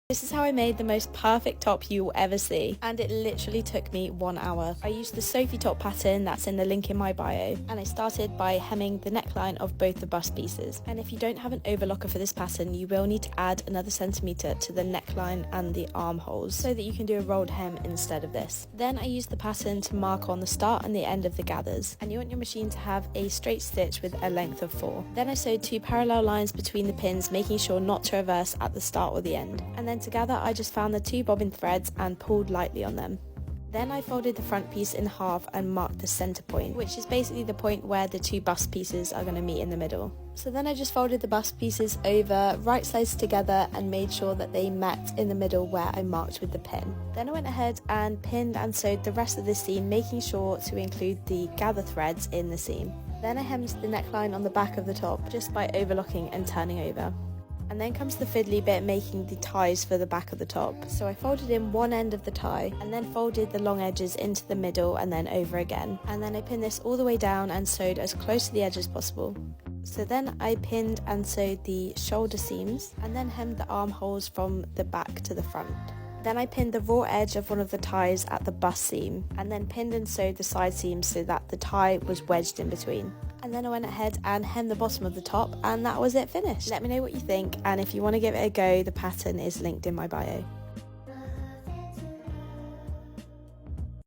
This is how I made the most perfect top you will ever see, and it literally took me 1 hour. I used the Sophie top pattern that's in the link in my bio, and I started by hemming the neckline of both the bust pieces. And if you don't have an overlocker for this pattern, you will need to add another centimetre to the neckline and the armholes so that you can do a rolled hem instead of this. Then I used the pattern to mark on the start and the end of the gathers, and you want your machine to have a straight stitch with a length of 4. Then I sewed 2 parallel lines between the pins, making sure not to reverse at the start or the end. And then to gather, I just found the 2 bobbin threads and pulled lightly on them. Then I folded the front piece in half and marked the center point, which is basically the point where the 2 bust pieces are going to meet in the middle. So then I just folded the bust pieces over, right sides together, and made sure that they met in the middle where I marked with the pin. Then I went ahead and pinned and sewed the rest of the seam, making sure to include the gather threads in the seam. Then I hemmed the neckline on the back of the top just by overlocking and turning over. And then comes the fiddly bit, making the ties for the back of the top. So I folded in one end of the tie and then folded the long edges into the middle and then over again. And then I pinned this all the way down and sewed as close to the edge as possible. So then I pinned and sewed the shoulder seams and then hemmed the armholes from the back to the front. Then I pinned the raw edge of one of the ties at the bust seam and then pinned and sewed the side seams so that the tie was wedged in between. And then I went ahead and hemmed the bottom of the top, and that was it finished. Let me know what you think, and if you want to give it a go, the pattern is linked in my bio.